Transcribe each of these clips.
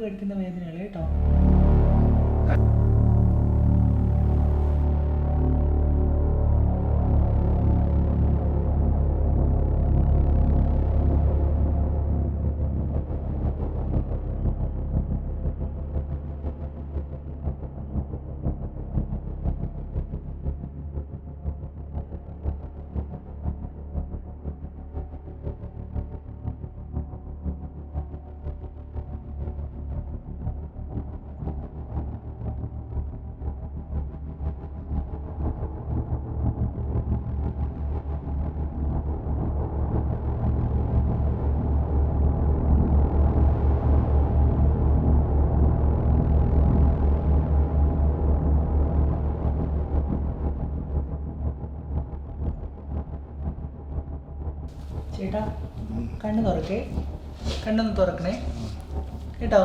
കടിക്കുന്ന വേദനയാണ് കേട്ടോ. ചേട്ടാ കണ്ണ് തുറക്കേ, കണ്ണൊന്ന് തുറക്കണേ കേട്ടോ.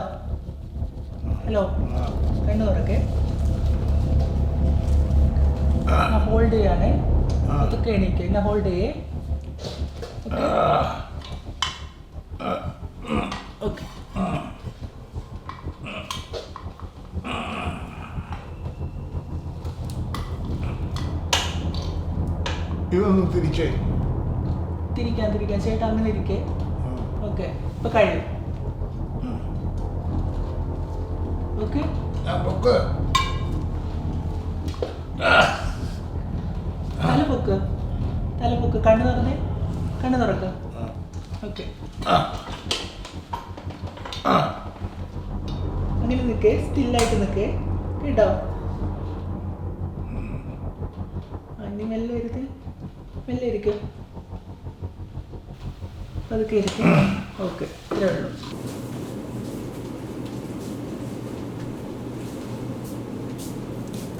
ഹലോ, കണ്ണ് തുറക്കേ. ഹോൾഡ് ചെയ്യാണേ, അതൊക്കെ എണീക്ക്, എന്നെ ഹോൾഡ് ചെയ്യേ. ഓക്കെ. ഇതൊന്ന് തിരിച്ചേ. തിരിക്കാൻ ചേട്ടാ, അങ്ങനെ ഇരിക്കേ. ഓക്കെ, ഇപ്പൊ കഴിയും. ഓക്കെ, തല പൊക്ക്, കണ്ണ് തുറന്നേ, കണ്ണ് തുറക്ക. ഓക്കെ, അങ്ങനെ നിൽക്കേ, സ്റ്റില്ലായിട്ട് നിൽക്കേ കേട്ടോ. ഇനി മെല്ലെ ഇരുത്തി, മെല്ലെ ഇരിക്കും, അതൊക്കെ ഇരിക്കും. ഓക്കെ, ഇത്രേ ഉള്ളൂ.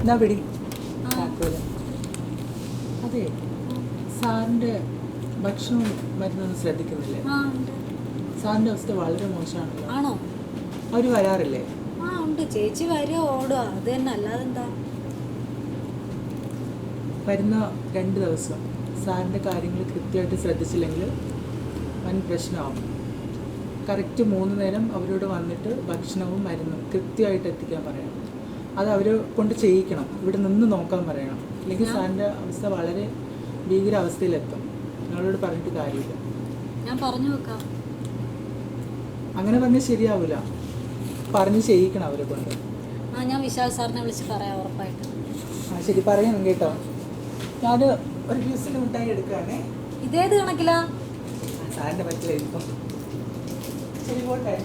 എന്നാ പിടി. അതെ, സാറിൻ്റെ ഭക്ഷണവും മരുന്നൊന്നും ശ്രദ്ധിക്കുന്നില്ലേ? സാറിൻ്റെ അവസ്ഥ വളരെ മോശമാണല്ലോ. ആണോ? അവർ വരാറില്ലേ? ഉണ്ട്, ചേച്ചി വരിക ഓടുക, അത് തന്നെ, അല്ലാതെന്താ. വരുന്ന 2 ദിവസം സാറിൻ്റെ കാര്യങ്ങൾ കൃത്യമായിട്ട് ശ്രദ്ധിച്ചില്ലെങ്കിൽ വൻ പ്രശ്നമാവും. കറക്റ്റ് 3 നേരം അവരോട് വന്നിട്ട് ഭക്ഷണവും മരുന്നും കൃത്യമായിട്ട് എത്തിക്കാൻ പറയണം. അത് അവർ കൊണ്ട് ചെയ്യിക്കണം, ഇവിടെ നിന്ന് നോക്കാൻ പറയണം. അല്ലെങ്കിൽ സാറിൻ്റെ അവസ്ഥ വളരെ ഭീകരാവസ്ഥയിലെത്തും. നിങ്ങളോട് പറഞ്ഞിട്ട് കാര്യമില്ല. ഞാൻ പറഞ്ഞു വെക്കാം. അങ്ങനെ പറഞ്ഞാൽ ശരിയാവില്ല, പറഞ്ഞ് ചെയ്യിക്കണം അവരെ കൊണ്ട്. ഞാൻ വിശാൽ സാറിനെ വിളിച്ച് പറയാം, ഉറപ്പായിട്ട്. ശരി, പറയണം കേട്ടോ. ഞാൻ ഒരു ജ്യൂസിന് മിഠായി എടുക്കുകയാണേ. ഇതേത് കണക്കിലാ? സാറിൻ്റെ പറ്റില്ല ഇപ്പം. ശരി, പോട്ടെ.